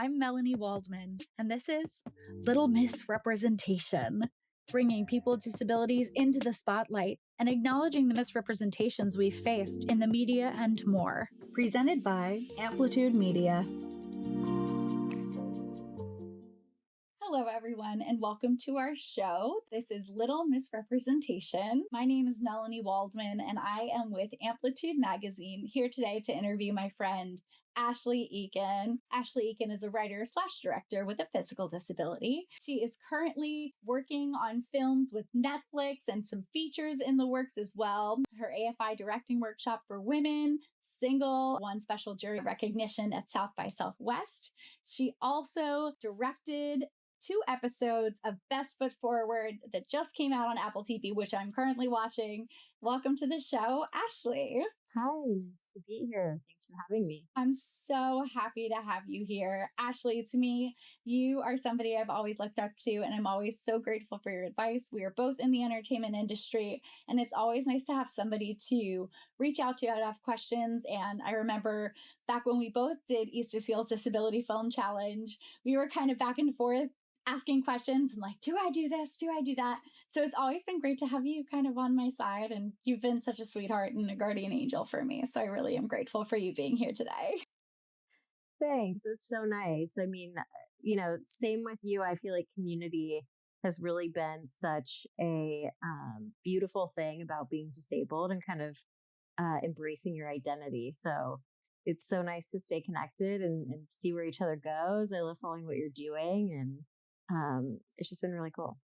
I'm Melanie Waldman, and this is Little Miss Representation, bringing people with disabilities into the spotlight and acknowledging the misrepresentations we've faced in the media and more. Presented by Amplitude Media. Hello, everyone, and welcome to our show. This is Little Misrepresentation. My name is Melanie Waldman, and I am with Amplitude Magazine here today to interview my friend, Ashley Eakin. Ashley Eakin is a writer/director with a physical disability. She is currently working on films with Netflix and some features in the works as well. Her AFI directing workshop for women, Single, won special jury recognition at South by Southwest. She also directed 2 episodes of Best Foot Forward that just came out on Apple TV, which I'm currently watching. Welcome to the show, Ashley. Hi, nice to be here. Thanks for having me. I'm so happy to have you here. Ashley, to me, you are somebody I've always looked up to, and I'm always so grateful for your advice. We are both in the entertainment industry, and it's always nice to have somebody to reach out to have questions. And I remember back when we both did Easter Seals Disability Film Challenge, we were kind of back and forth asking questions and like, do I do this? Do I do that? So it's always been great to have you kind of on my side. And you've been such a sweetheart and a guardian angel for me. So I really am grateful for you being here today. Thanks. It's so nice. I mean, same with you. I feel like community has really been such a beautiful thing about being disabled and kind of embracing your identity. So it's so nice to stay connected and see where each other goes. I love following what you're doing, and it's just been really cool.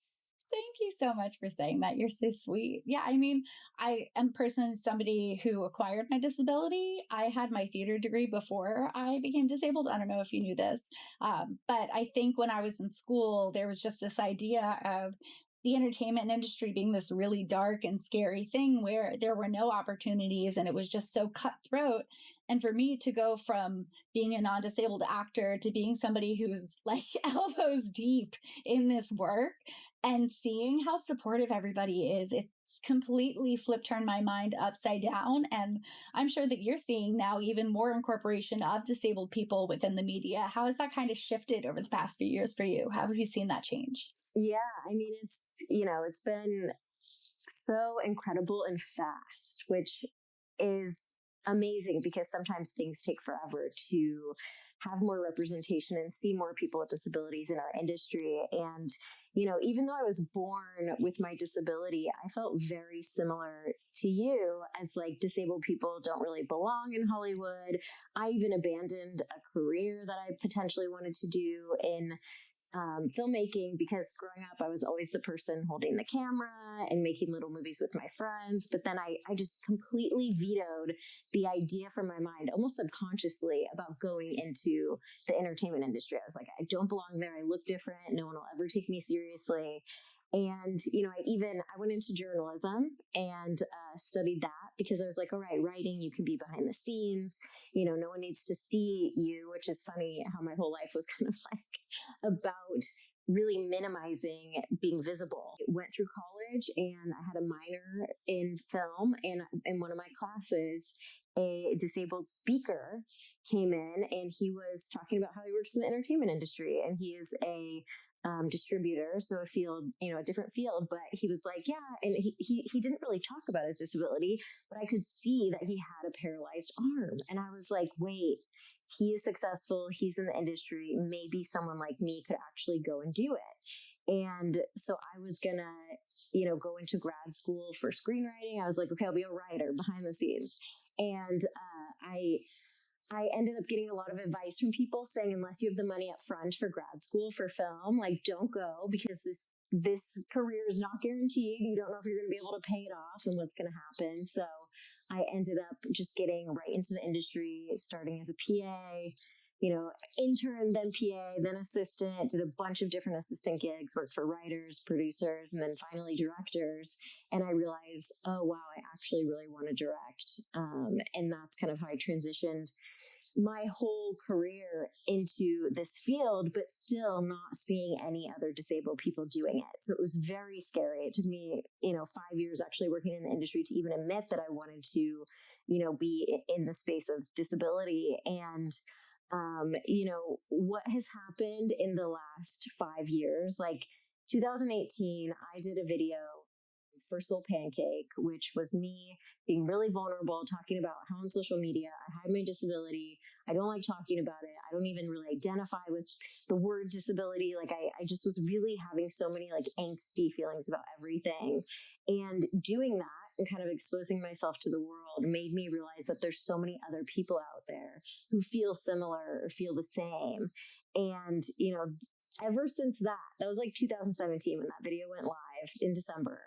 Thank you so much for saying that. You're so sweet. Yeah, I mean, I am personally somebody who acquired my disability. I had my theater degree before I became disabled. I don't know if you knew this, but I think when I was in school, there was just this idea of the entertainment industry being this really dark and scary thing where there were no opportunities and it was just so cutthroat. And for me to go from being a non-disabled actor to being somebody who's like elbows deep in this work and seeing how supportive everybody is, it's completely turned my mind upside down. And I'm sure that you're seeing now even more incorporation of disabled people within the media. How has that kind of shifted over the past few years for you? How have you seen that change? Yeah, I mean, it's been so incredible and fast, which is amazing because sometimes things take forever to have more representation and see more people with disabilities in our industry. And, even though I was born with my disability, I felt very similar to you as like disabled people don't really belong in Hollywood. I even abandoned a career that I potentially wanted to do in filmmaking because growing up, I was always the person holding the camera and making little movies with my friends. But then I just completely vetoed the idea from my mind, almost subconsciously, about going into the entertainment industry. I was like, I don't belong there. I look different. No one will ever take me seriously. And, I went into journalism and studied that because I was like, all right, writing, you can be behind the scenes, no one needs to see you, which is funny how my whole life was kind of like about really minimizing being visible. I went through college and I had a minor in film, and in one of my classes, a disabled speaker came in and he was talking about how he works in the entertainment industry, and he is a distributor, so a field, a different field, but he was like, yeah, and he didn't really talk about his disability, but I could see that he had a paralyzed arm, and I was like, wait, he is successful, he's in the industry, maybe someone like me could actually go and do it. And so I was gonna, go into grad school for screenwriting. I was like, okay, I'll be a writer behind the scenes, and I ended up getting a lot of advice from people saying, unless you have the money up front for grad school for film, like don't go because this career is not guaranteed. You don't know if you're going to be able to pay it off and what's going to happen. So I ended up just getting right into the industry, starting as a PA, intern, then PA, then assistant, did a bunch of different assistant gigs, worked for writers, producers, and then finally directors. And I realized, oh, wow, I actually really want to direct. And that's kind of how I transitioned my whole career into this field, but still not seeing any other disabled people doing it. So it was very scary. It took me, 5 years actually working in the industry to even admit that I wanted to, be in the space of disability. And what has happened in the last 5 years, like 2018, I did a video for Soul Pancake, which was me being really vulnerable, talking about how on social media I hide my disability. I don't like talking about it. I don't even really identify with the word disability. Like I just was really having so many like angsty feelings about everything. And doing that and kind of exposing myself to the world made me realize that there's so many other people out there who feel similar or feel the same. And, ever since that was like 2017 when that video went live in December.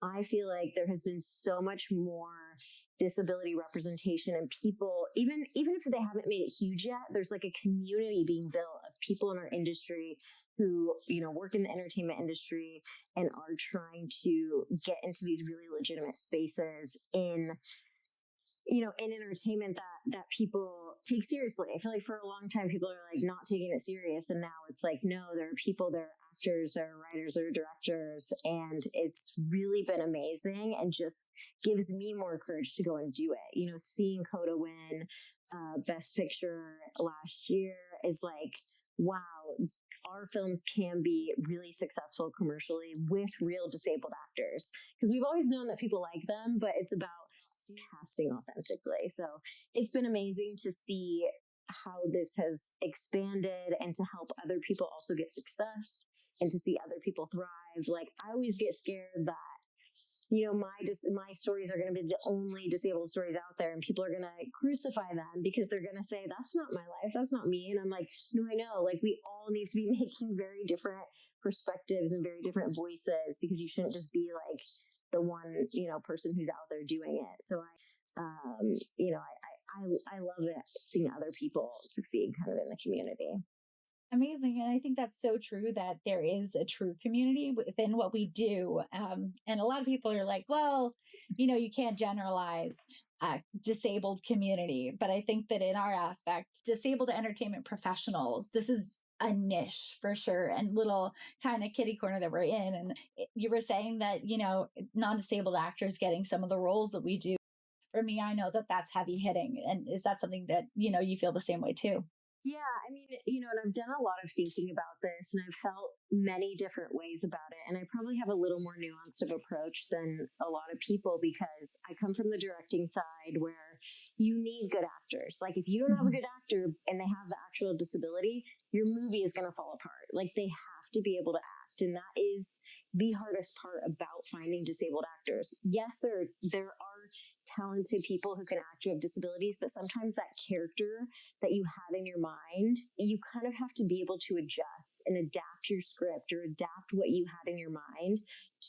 I feel like there has been so much more disability representation, and people, even if they haven't made it huge yet, there's like a community being built of people in our industry who, work in the entertainment industry and are trying to get into these really legitimate spaces in entertainment that people take seriously. I feel like for a long time, people are like not taking it serious. And now it's like, no, there are people, there are actors, there are writers, there are directors. And it's really been amazing and just gives me more courage to go and do it. Seeing Coda win Best Picture last year is like, wow, our films can be really successful commercially with real disabled actors. Because we've always known that people like them, but it's about casting authentically. So it's been amazing to see how this has expanded and to help other people also get success and to see other people thrive. Like I always get scared that, my stories are going to be the only disabled stories out there and people are going to crucify them because they're going to say, that's not my life. That's not me. And I'm like, no, I know. Like we all need to be making very different perspectives and very different voices because you shouldn't just be like the one, person who's out there doing it. So I love it seeing other people succeed kind of in the community. Amazing. And I think that's so true that there is a true community within what we do. And a lot of people are like, well, you can't generalize disabled community. But I think that in our aspect, disabled entertainment professionals, this is a niche for sure and little kind of kitty corner that we're in. And you were saying that, non-disabled actors getting some of the roles that we do. For me, I know that that's heavy hitting. And is that something that, you feel the same way too? Yeah, I mean, and I've done a lot of thinking about this and I've felt many different ways about it. And I probably have a little more nuanced of approach than a lot of people because I come from the directing side where you need good actors. Like if you don't have a good actor and they have the actual disability, your movie is going to fall apart. Like they have to be able to act. And that is the hardest part about finding disabled actors. Yes, there are talented people who can act who have disabilities, but sometimes that character that you had in your mind, you kind of have to be able to adjust and adapt your script or adapt what you had in your mind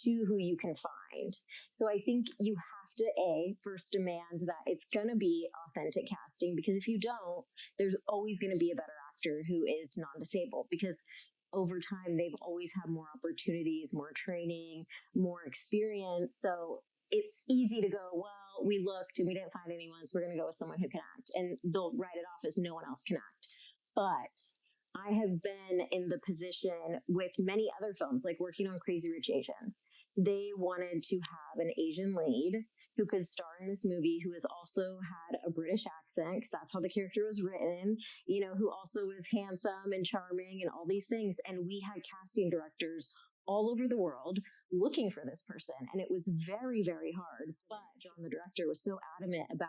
to who you can find. So I think you have to first demand that it's going to be authentic casting, because if you don't, there's always going to be a better actor who is non-disabled, because over time they've always had more opportunities, more training, more experience. So it's easy to go, well, we looked and we didn't find anyone, so we're going to go with someone who can act. And they'll write it off as no one else can act. But I have been in the position with many other films, like working on Crazy Rich Asians. They wanted to have an Asian lead who could star in this movie, who has also had a British accent, because that's how the character was written, who also was handsome and charming and all these things. And we had casting directors all over the world looking for this person. And it was very, very hard. But John, the director, was so adamant about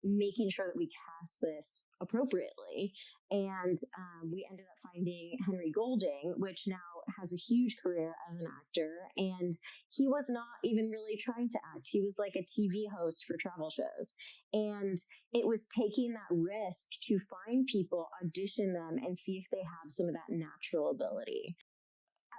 making sure that we cast this appropriately. And we ended up finding Henry Golding, which now has a huge career as an actor. And he was not even really trying to act. He was like a TV host for travel shows. And it was taking that risk to find people, audition them, and see if they have some of that natural ability.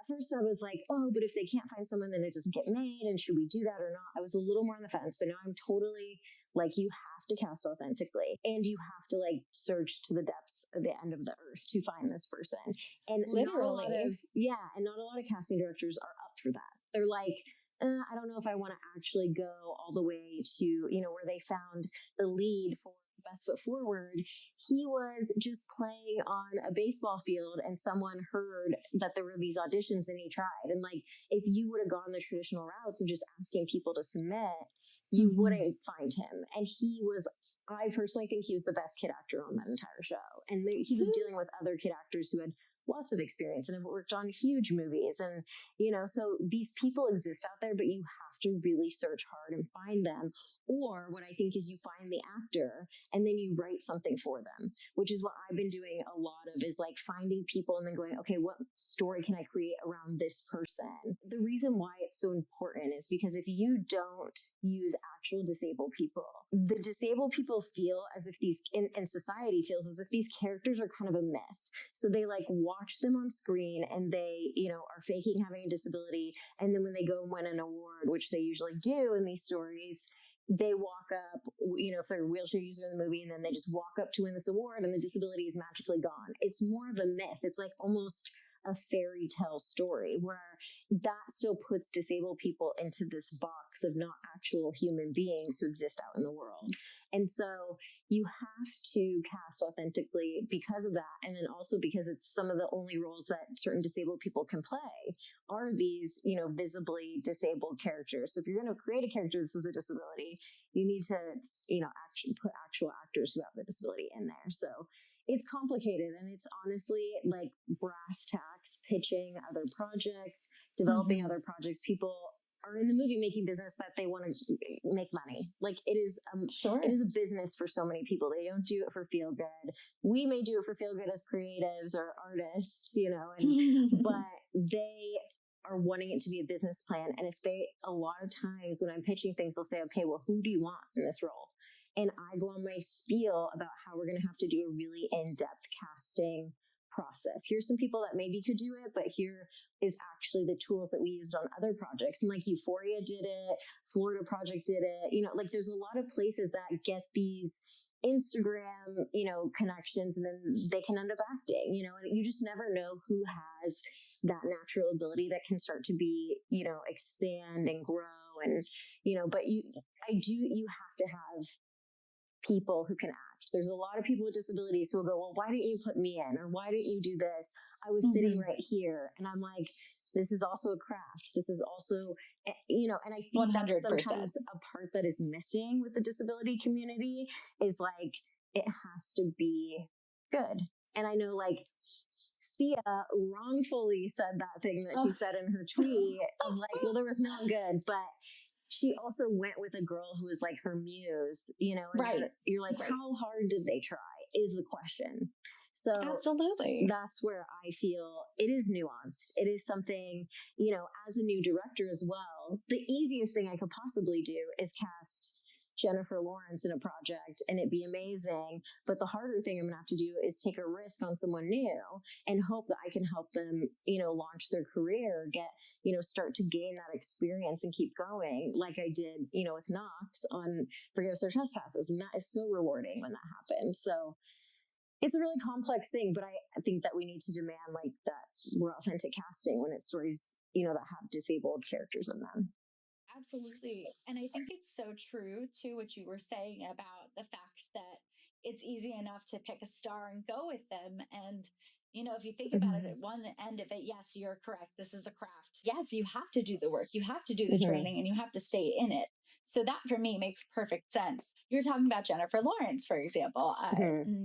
At first I was like, oh, but if they can't find someone, then it doesn't get made. And should we do that or not? I was a little more on the fence, but now I'm totally like, you have to cast authentically and you have to like search to the depths of the end of the earth to find this person. And Literally. and not a lot of casting directors are up for that. They're like, I don't know if I want to actually go all the way to, where they found the lead for Best Foot Forward. He was just playing on a baseball field and someone heard that there were these auditions and he tried. And like, if you would have gone the traditional routes of just asking people to submit, you wouldn't find him. And he was I personally think he was the best kid actor on that entire show. And he was dealing with other kid actors who had lots of experience and have worked on huge movies. And, so these people exist out there, but you have to really search hard and find them. Or what I think is you find the actor and then you write something for them, which is what I've been doing a lot of, is like finding people and then going, okay, what story can I create around this person? The reason why it's so important is because if you don't use actual disabled people, the disabled people feel as if and society feels as if these characters are kind of a myth. So they like watch them on screen and they, are faking having a disability. And then when they go and win an award, which they usually do in these stories, they walk up, if they're a wheelchair user in the movie, and then they just walk up to win this award and the disability is magically gone. It's more of a myth. It's like almost a fairy tale story where that still puts disabled people into this box of not actual human beings who exist out in the world. And so you have to cast authentically because of that. And then also because it's some of the only roles that certain disabled people can play are these, visibly disabled characters. So if you're going to create a character that's with a disability, you need to, actually put actual actors who have the disability in there. So it's complicated, and it's honestly like brass tacks, pitching other projects, developing other projects. People are in the movie making business that they want to make money. Like it is, it is a business for so many people. They don't do it for feel good. We may do it for feel good as creatives or artists, but they are wanting it to be a business plan. And a lot of times when I'm pitching things, they'll say, okay, well, who do you want in this role? And I go on my spiel about how we're going to have to do a really in-depth casting process. Here's some people that maybe could do it, but here is actually the tools that we used on other projects. And like Euphoria did it, Florida Project did it, like there's a lot of places that get these Instagram, connections, and then they can end up acting, and you just never know who has that natural ability that can start to be, expand and grow. And, but you have to have people who can act. There's a lot of people with disabilities who will go, well, why didn't you put me in? Or why didn't you do this? I was sitting right here. And I'm like, this is also a craft. This is also, and I think 100%. That's sometimes a part that is missing with the disability community is like, it has to be good. And I know like Sia wrongfully said that thing that she said in her tweet of like, well, there was no good, but she also went with a girl who was like her muse, and right. You're like, how hard did they try is the question. So absolutely, that's where I feel it is nuanced. It is something, as a new director as well, the easiest thing I could possibly do is cast Jennifer Lawrence in a project and it'd be amazing. But the harder thing I'm gonna have to do is take a risk on someone new and hope that I can help them, launch their career, get, start to gain that experience and keep going like I did, with Knox on Forgive Us Our Trespasses. And that is so rewarding when that happens. So it's a really complex thing, but I think that we need to demand like that more authentic casting when it's stories, that have disabled characters in them. Absolutely. And I think it's so true to what you were saying about the fact that it's easy enough to pick a star and go with them. And, if you think about it at one end of it, yes, you're correct. This is a craft. Yes, you have to do the work. You have to do the training and you have to stay in it. So that for me makes perfect sense. You're talking about Jennifer Lawrence, for example.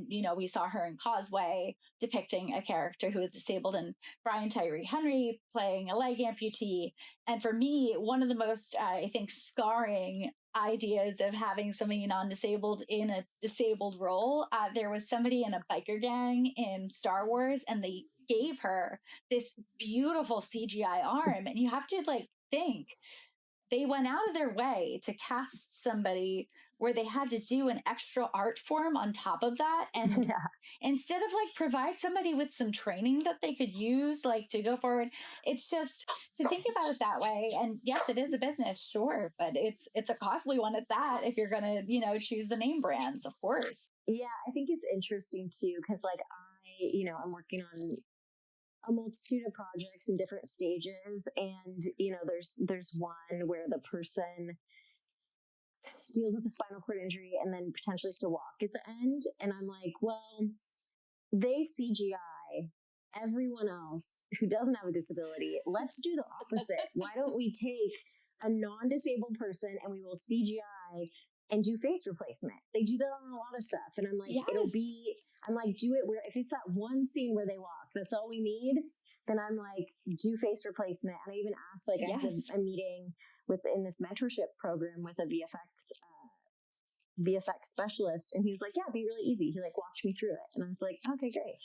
We saw her in Causeway depicting a character who is disabled, and Brian Tyree Henry playing a leg amputee. And for me, one of the most, I think, scarring ideas of having somebody non-disabled in a disabled role, there was somebody in a biker gang in Star Wars, and they gave her this beautiful CGI arm. And you have to think, they went out of their way to cast somebody where they had to do an extra art form on top of that. And instead of provide somebody with some training that they could use to go forward, it's just to think about it that way. And yes, it is a business, sure, but it's a costly one at that if you're going to, choose the name brands, of course. Yeah, I think it's interesting too, because I'm working on a multitude of projects in different stages. And, there's one where the person deals with a spinal cord injury and then potentially to walk at the end. And I'm like, well, they CGI everyone else who doesn't have a disability. Let's do the opposite. Why don't we take a non-disabled person and we will CGI and do face replacement. They do that on a lot of stuff. And I'm like, Yes. I'm like, do it where, if it's that one scene where they walk, that's all we need, then I'm like, do face replacement. And I even asked, like, I had Yes. a meeting in this mentorship program with a VFX specialist, and he was like, yeah, it'd be really easy. He like walked me through it, and I was like, okay, great.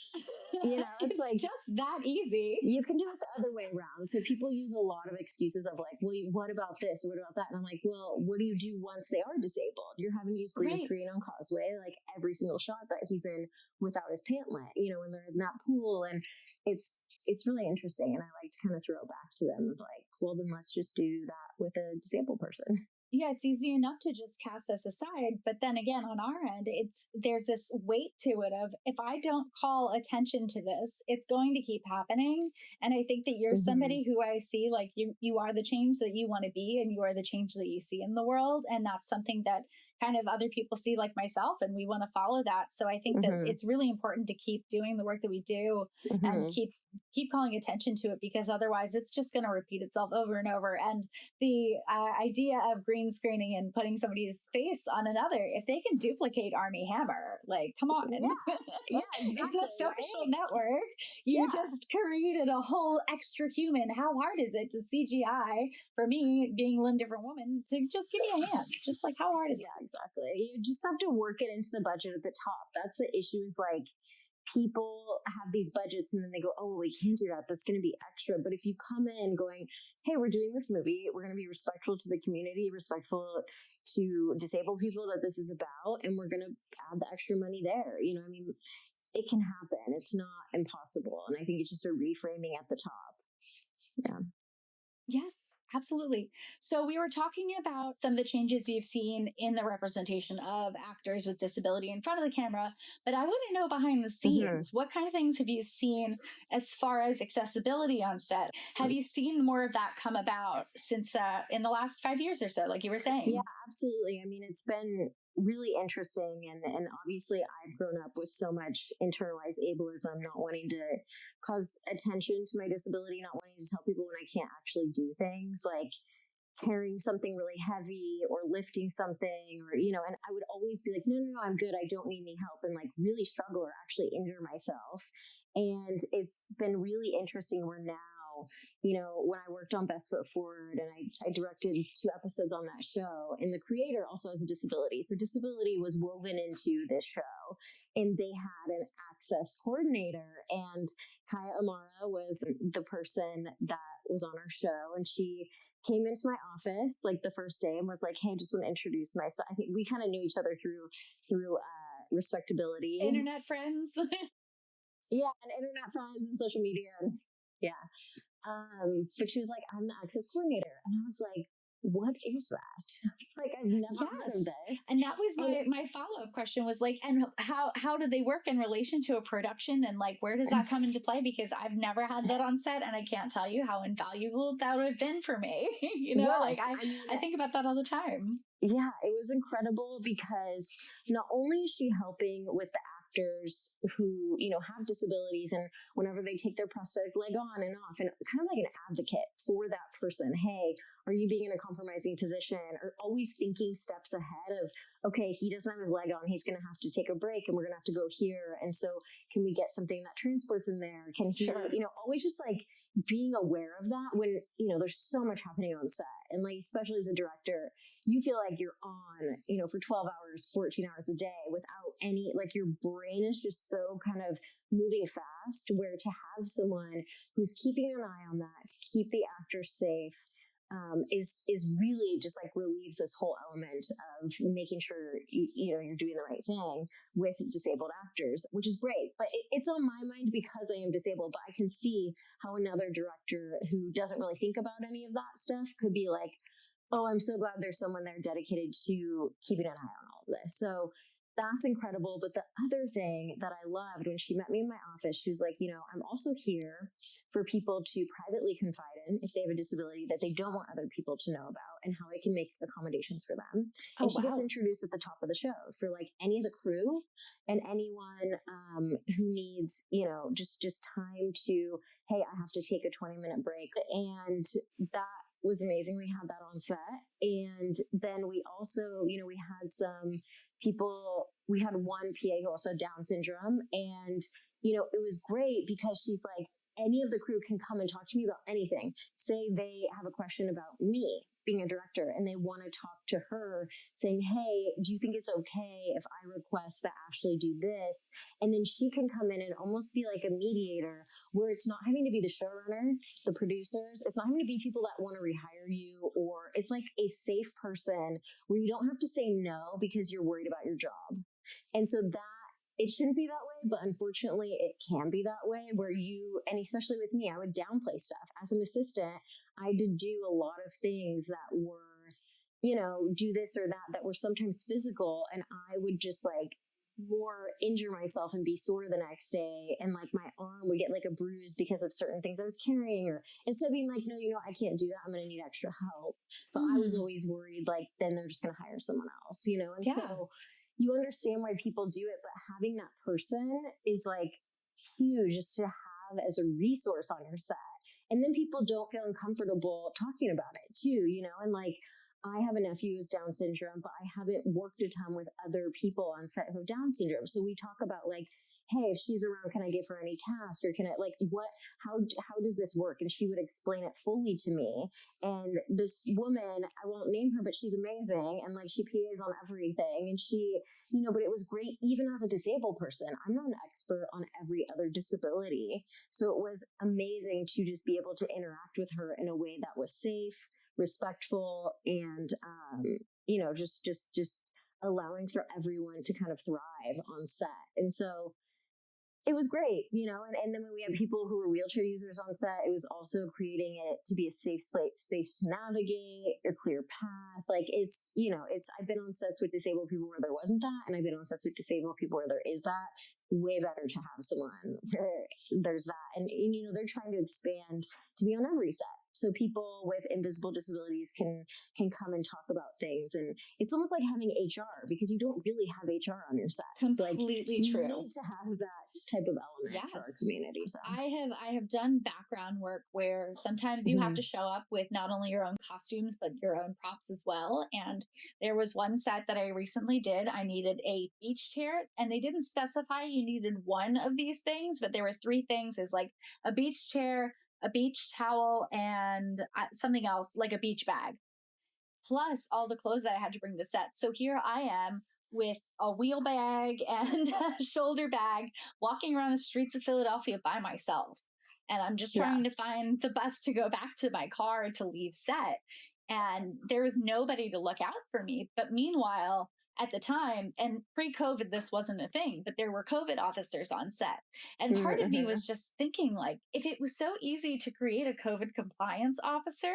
It's like just that easy. you can do it the other way around. So people use a lot of excuses of like, well, what about this? What about that? And I'm like, well, what do you do once they are disabled? You're having to use green screen on Causeway, like every single shot that he's in without his pantlet, when they're in that pool. And it's really interesting. And I like to kind of throw back to them like, well, then let's just do that with a disabled person. Yeah, it's easy enough to just cast us aside. But then again, on our end, there's this weight to it of, if I don't call attention to this, it's going to keep happening. And I think that you're somebody who I see like you are the change that you want to be, and you are the change that you see in the world. And that's something that kind of other people see, like myself, and we want to follow that. So I think that it's really important to keep doing the work that we do and keep calling attention to it, because otherwise it's just going to repeat itself over and over. And the idea of green screening and putting somebody's face on another, if they can duplicate Armie Hammer, like, come on. Yeah, exactly, in a social network, you just created a whole extra human. How hard is it to CGI, for me being a different woman, to just give me a hand? Just like, how hard is it? Yeah, exactly. You just have to work it into the budget at the top. That's the issue, is like, people have these budgets and then they go, oh, we can't do that. That's going to be extra. But if you come in going, hey, we're doing this movie, we're going to be respectful to the community, respectful to disabled people that this is about, and we're going to add the extra money there. It can happen. It's not impossible. And I think it's just a reframing at the top. Yeah. Yes, absolutely. So we were talking about some of the changes you've seen in the representation of actors with disability in front of the camera, but I want to know behind the scenes, what kind of things have you seen as far as accessibility on set? Have you seen more of that come about since in the last 5 years or so, like you were saying? Yeah, absolutely. I mean, it's been really interesting, and obviously I've grown up with so much internalized ableism, not wanting to cause attention to my disability, not wanting to tell people when I can't actually do things, like carrying something really heavy or lifting something, or and I would always be like, no, I'm good, I don't need any help, and like really struggle or actually injure myself. And it's been really interesting where now, when I worked on Best Foot Forward, and I directed 2 episodes on that show, and the creator also has a disability. So disability was woven into this show, and they had an access coordinator, and Kaya Amara was the person that was on our show, and she came into my office like the first day and was like, hey, just want to introduce myself. I think we kind of knew each other through respectability. Internet friends. Yeah, and internet friends and social media. Yeah. But she was like, I'm the access coordinator. And I was like, what is that? I was like, I've never heard of this. And that was my follow-up question was like, and how do they work in relation to a production, and like, where does that come into play? Because I've never had that on set, and I can't tell you how invaluable that would have been for me. Yes, I think about that all the time. Yeah, it was incredible, because not only is she helping with the actors who, have disabilities, and whenever they take their prosthetic leg on and off, and kind of like an advocate for that person. Hey, are you being in a compromising position? Or always thinking steps ahead of, okay, he doesn't have his leg on, he's going to have to take a break, and we're going to have to go here. And so can we get something that transports in there? Can he, always just like being aware of that when, there's so much happening on set. And like, especially as a director, you feel like you're on, for 12 hours, 14 hours a day without any, like, your brain is just so kind of moving fast, where to have someone who's keeping an eye on that, to keep the actors safe, is really just like relieves this whole element of making sure, you're doing the right thing with disabled actors, which is great. But it's on my mind because I am disabled, but I can see how another director who doesn't really think about any of that stuff could be like, oh, I'm so glad there's someone there dedicated to keeping an eye on all of this. So that's incredible. But the other thing that I loved when she met me in my office, she was like, I'm also here for people to privately confide in if they have a disability that they don't want other people to know about, and how I can make accommodations for them. And she gets introduced at the top of the show for like any of the crew and anyone who needs, just time to, hey, I have to take a 20-minute break. And that was amazing. We had that on set. And then we also, we had some people, we had one PA who also had Down syndrome. And, it was great because she's like, any of the crew can come and talk to me about anything. Say they have a question about me being a director and they want to talk to her saying, hey, do you think it's okay if I request that Ashley do this? And then she can come in and almost be like a mediator where it's not having to be the showrunner, the producers. It's not having to be people that want to rehire you, or it's like a safe person where you don't have to say no because you're worried about your job. And so that, it shouldn't be that way, but unfortunately it can be that way where and especially with me, I would downplay stuff. As an assistant, I had to do a lot of things that were, do this or that were sometimes physical. And I would just like more injure myself and be sore the next day. And like my arm would get like a bruise because of certain things I was carrying, or instead of being like, no, I can't do that. I'm going to need extra help. But I was always worried, like, then they're just going to hire someone else, and so you understand why people do it, but having that person is like huge just to have as a resource on your set. And then people don't feel uncomfortable talking about it too, and like, I have a nephew who's Down syndrome, but I haven't worked a ton with other people on set who have Down syndrome. So we talk about like, hey, if she's around, can I give her any task, or can I how does this work? And she would explain it fully to me. And this woman, I won't name her, but she's amazing. And like, she PAs on everything. And she, but it was great. Even as a disabled person, I'm not an expert on every other disability. So it was amazing to just be able to interact with her in a way that was safe, respectful, and, just allowing for everyone to kind of thrive on set. And so it was great, and then when we had people who were wheelchair users on set, it was also creating it to be a safe space to navigate, a clear path. Like I've been on sets with disabled people where there wasn't that. And I've been on sets with disabled people where there is that. Way better to have someone where there's that. And they're trying to expand to be on every set. So people with invisible disabilities can come and talk about things. And it's almost like having HR, because you don't really have HR on your set. Completely like, true. You need to have that type of element for our community. So I have done background work where sometimes you have to show up with not only your own costumes, but your own props as well. And there was one set that I recently did. I needed a beach chair, and they didn't specify you needed one of these things, but there were three things: is like a beach chair, a beach towel, and something else like a beach bag, plus all the clothes that I had to bring to set. So here I am with a wheel bag and a shoulder bag, walking around the streets of Philadelphia by myself. And I'm just trying to find the bus to go back to my car to leave set. And there was nobody to look out for me. But meanwhile, at the time, and pre-COVID, this wasn't a thing, but there were COVID officers on set. And part of me was just thinking, like, if it was so easy to create a COVID compliance officer,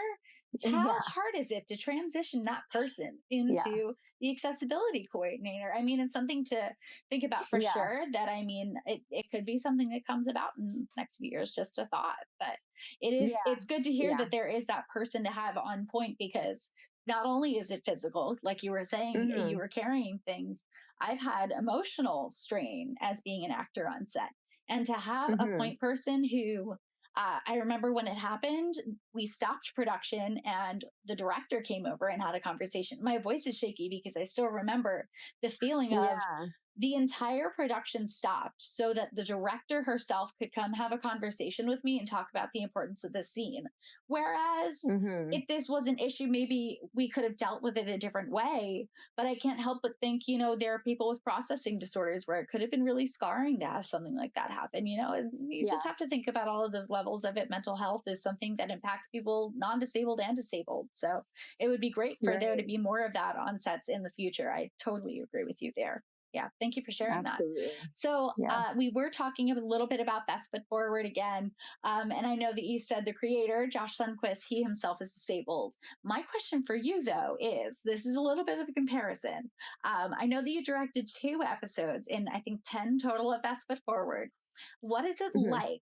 how hard is it to transition that person into the accessibility coordinator? I mean, it's something to think about for sure. That, I mean, it could be something that comes about in the next few years, just a thought. But it's good to hear that there is that person to have on point, because not only is it physical, like you were saying, you were carrying things. I've had emotional strain as being an actor on set. And to have a point person who, I remember when it happened, we stopped production and the director came over and had a conversation. My voice is shaky because I still remember the feeling of the entire production stopped so that the director herself could come have a conversation with me and talk about the importance of the scene. Whereas if this was an issue, maybe we could have dealt with it a different way. But I can't help but think, there are people with processing disorders where it could have been really scarring to have something like that happen. You just have to think about all of those levels of it. Mental health is something that impacts people non-disabled and disabled. So it would be great for there to be more of that on sets in the future. I totally agree with you there. Yeah. Thank you for sharing that. So we were talking a little bit about Best Foot Forward again. And I know that you said the creator, Josh Sundquist, he himself is disabled. My question for you, though, is this is a little bit of a comparison. I know that you directed 2 episodes in, I think, 10 total of Best Foot Forward. What is it like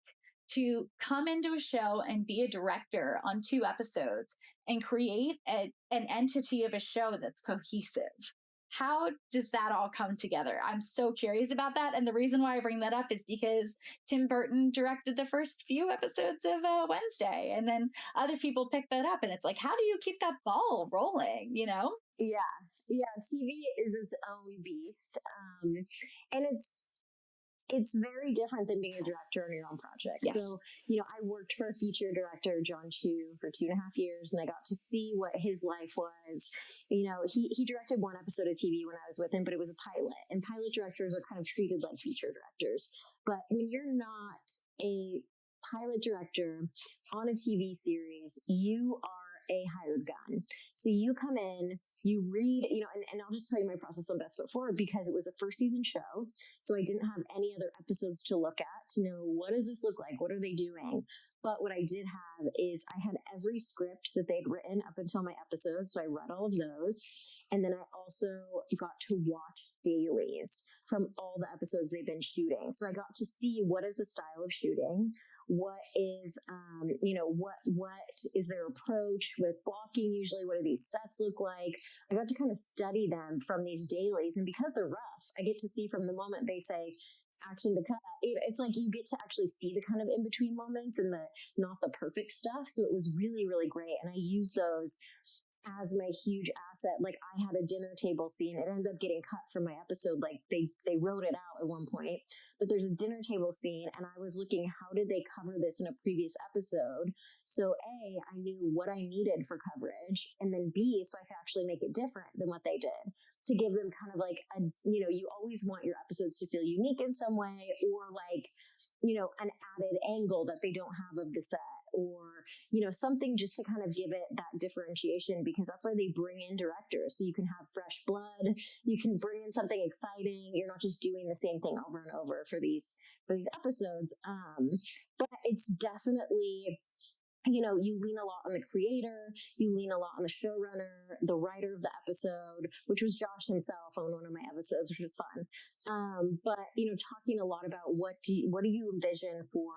to come into a show and be a director on 2 episodes and create an entity of a show that's cohesive? How does that all come together? I'm so curious about that. And the reason why I bring that up is because Tim Burton directed the first few episodes of Wednesday, and then other people picked that up. And it's like, how do you keep that ball rolling, you know? Yeah. Yeah. TV is its own beast. And it's very different than being a director on your own project. Yes. So, I worked for a feature director, John Chu, for 2.5 years, and I got to see what his life was. He directed one episode of TV when I was with him, but it was a pilot, and pilot directors are kind of treated like feature directors. But when you're not a pilot director on a TV series, you are a hired gun. So you come in, you read, and I'll just tell you my process on Best Foot Forward, because it was a first season show. So I didn't have any other episodes to look at to know, what does this look like? What are they doing? But what I did have is I had every script that they'd written up until my episode. So I read all of those. And then I also got to watch dailies from all the episodes they've been shooting. So I got to see, what is the style of shooting? What is, what is their approach with blocking usually? What do these sets look like? I got to kind of study them from these dailies. And because they're rough, I get to see from the moment they say action to cut. It's like you get to actually see the kind of in-between moments and not the perfect stuff. So it was really, really great. And I used those as my huge asset. Like, I had a dinner table scene. It ended up getting cut from my episode. Like, they wrote it out at one point, but there's a dinner table scene, and I was looking, how did they cover this in a previous episode? So A, I knew what I needed for coverage, and then B, so I could actually make it different than what they did, to give them kind of like you always want your episodes to feel unique in some way, or like, an added angle that they don't have of the set, or, something just to kind of give it that differentiation, because that's why they bring in directors. So you can have fresh blood, you can bring in something exciting. You're not just doing the same thing over and over for these episodes. But it's definitely, you lean a lot on the creator, you lean a lot on the showrunner, the writer of the episode, which was Josh himself on one of my episodes, which was fun. But talking a lot about what do you envision for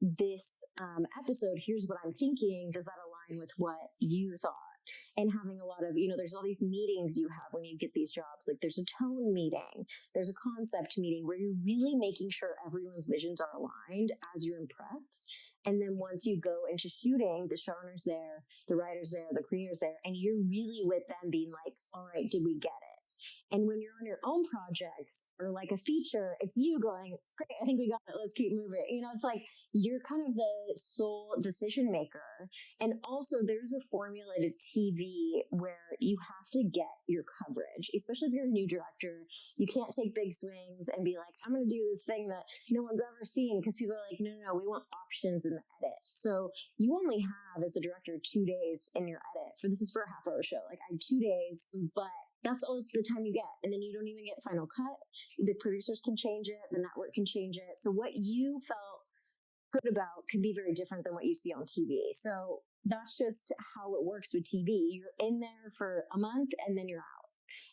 this episode? Here's what I'm thinking. Does that align with what you thought? And having a lot of, there's all these meetings you have when you get these jobs. Like, there's a tone meeting, there's a concept meeting, where you're really making sure everyone's visions are aligned as you're in prep. And then once you go into shooting, the showrunner's there, the writer's there, the creator's there, and you're really with them being like, all right, did we get it? And when you're on your own projects or like a feature, it's you going, great, I think we got it, let's keep moving. It's like you're kind of the sole decision maker. And also, there's a formula to TV where you have to get your coverage, especially if you're a new director. You can't take big swings and be like, I'm going to do this thing that no one's ever seen, because people are like, no, we want options in the edit. So you only have, as a director, 2 days in your edit. This is for a half-hour show. Like, I had 2 days, but that's all the time you get. And then you don't even get final cut. The producers can change it. The network can change it. So what you felt good about can be very different than what you see on TV. So that's just how it works with TV. You're in there for a month and then you're out.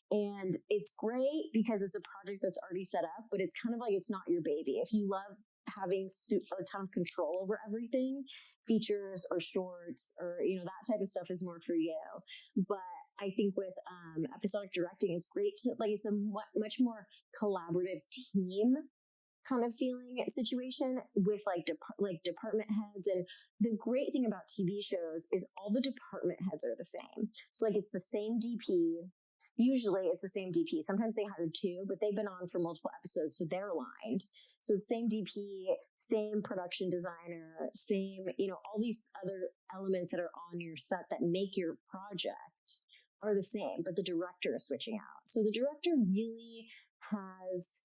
And it's great because it's a project that's already set up, but it's kind of like, it's not your baby. If you love having a ton of control over everything, features or shorts or, that type of stuff is more for you. But I think with episodic directing, it's great to, like, it's a much more collaborative team kind of feeling situation with like department heads. And the great thing about TV shows is all the department heads are the same. So like, it's the same DP. Usually it's the same DP. Sometimes they hired two, but they've been on for multiple episodes, so they're aligned. So the same DP, same production designer, same, all these other elements that are on your set that make your project are the same, but the director is switching out. So the director really has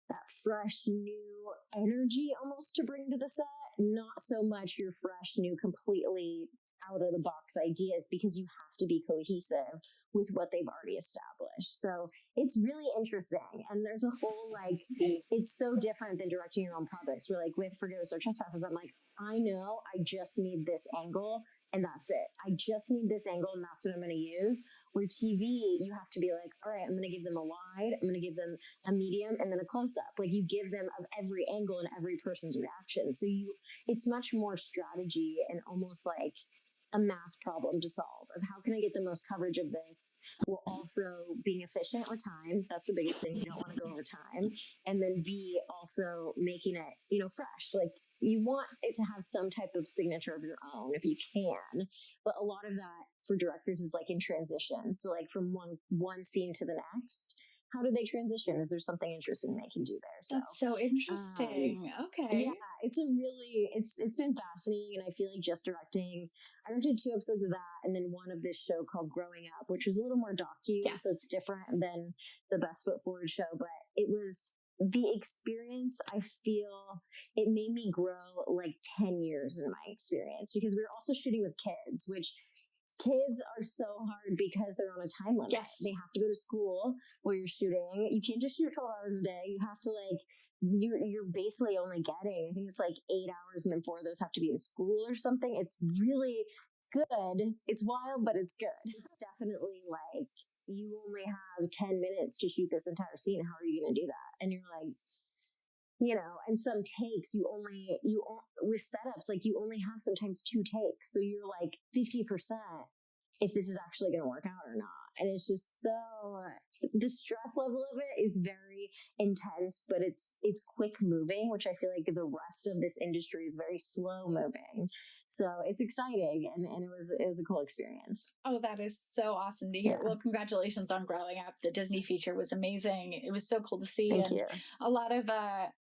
that fresh new energy almost to bring to the set, not so much your fresh new, completely out of the box ideas, because you have to be cohesive with what they've already established. So it's really interesting. And there's a whole, like, it's so different than directing your own projects. Where like with Forgiveness or Trespasses, I'm like, I know I just need this angle and that's it. I just need this angle and that's what I'm going to use. Where TV, you have to be like, all right, I'm going to give them a wide, I'm going to give them a medium, and then a close up. Like, you give them of every angle and every person's reaction. So it's much more strategy and almost like a math problem to solve of how can I get the most coverage of this while also being efficient with time. That's the biggest thing. You don't want to go over time. And then B, also making it, fresh. Like you want it to have some type of signature of your own if you can. But a lot of that for directors is like in transition. So like from one scene to the next, how do they transition? Is there something interesting they can do there? So That's so interesting. Okay. yeah, it's been fascinating, and I feel like just directing. I directed 2 episodes of that, and then one of this show called Growing Up, which was a little more docu, Yes. so it's different than the Best Foot Forward show. But it was the experience. I feel it made me grow like 10 years in my experience because we were also shooting with kids, which kids are so hard because they're on a time limit. Yes. They have to go to school while you're shooting. You can't just shoot 12 hours a day. You have to you're basically only getting, I think it's like 8 hours and then 4 of those have to be in school or something. It's really good. It's wild, but it's good. It's definitely like you only have 10 minutes to shoot this entire scene. How are you going to do that? And you're like, and some takes with setups, like you only have sometimes 2 takes. So you're like 50% if this is actually going to work out or not. And it's just the stress level of it is very intense, but it's quick moving, which I feel like the rest of this industry is very slow moving. So it's exciting. And it was a cool experience. Oh, that is so awesome to hear. Yeah. Well, congratulations on Growing Up. The Disney feature was amazing. It was so cool to see. Thank and you. A lot of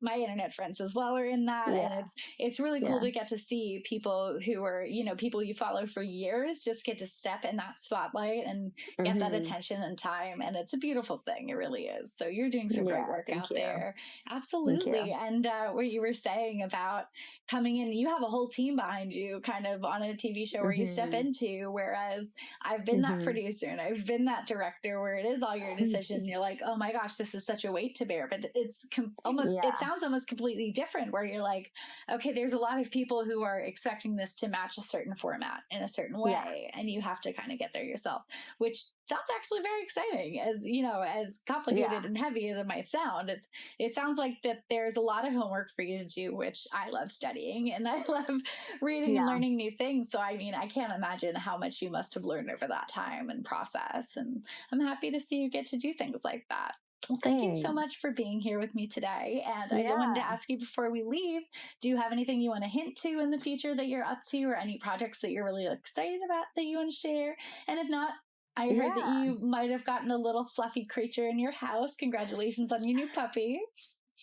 my internet friends as well are in that. Yeah. And it's really cool to get to see people who are, people you follow for years just get to step in that spotlight and get that attention and time. And it's a beautiful thing. It really is. So you're doing some great work out there. Absolutely. And what you were saying about coming in, you have a whole team behind you kind of on a TV show where you step into, whereas I've been that producer and I've been that director where it is all your decision. You're like, oh my gosh, this is such a weight to bear, but it's it sounds almost completely different where you're like, okay, there's a lot of people who are expecting this to match a certain format in a certain way. And you have to kind of get there yourself, which sounds actually very exciting as complicated and heavy as it might sound. It sounds like that there's a lot of homework for you to do, which I love studying and I love reading and learning new things. So, I mean, I can't imagine how much you must have learned over that time and process. And I'm happy to see you get to do things like that. Well, thank you so much for being here with me today. And I wanted to ask you before we leave, do you have anything you want to hint to in the future that you're up to or any projects that you're really excited about that you want to share? And if not, I heard that you might have gotten a little fluffy creature in your house. Congratulations on your new puppy.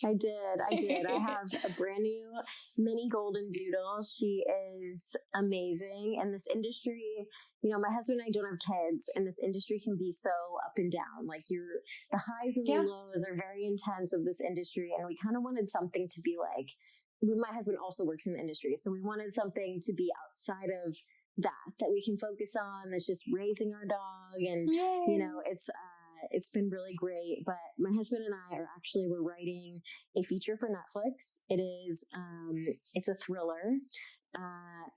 I did. I have a brand new mini golden doodle. She is amazing. And this industry, my husband and I don't have kids, and this industry can be so up and down. Like the highs and the lows are very intense of this industry. And we kind of wanted something to be like, my husband also works in the industry. So we wanted something to be outside of that we can focus on. That's just raising our dog. And, it's been really great. But my husband and I we're writing a feature for Netflix. It is, it's a thriller.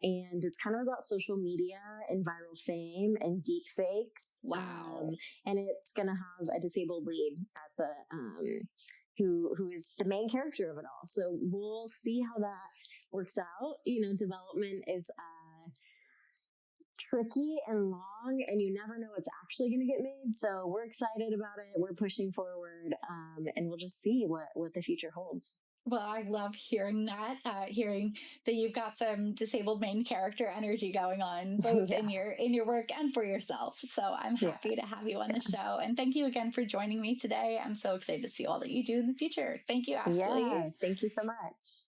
And it's kind of about social media and viral fame and deep fakes. Wow. And it's going to have a disabled lead at the, who is the main character of it all. So we'll see how that works out. Development is, tricky and long, and you never know what's actually going to get made. So we're excited about it. We're pushing forward, and we'll just see what the future holds. Well, I love hearing that, hearing that you've got some disabled main character energy going on, both in your work and for yourself. So I'm happy to have you on the show. And thank you again for joining me today. I'm so excited to see all that you do in the future. Thank you, Ashley. Yeah, thank you so much.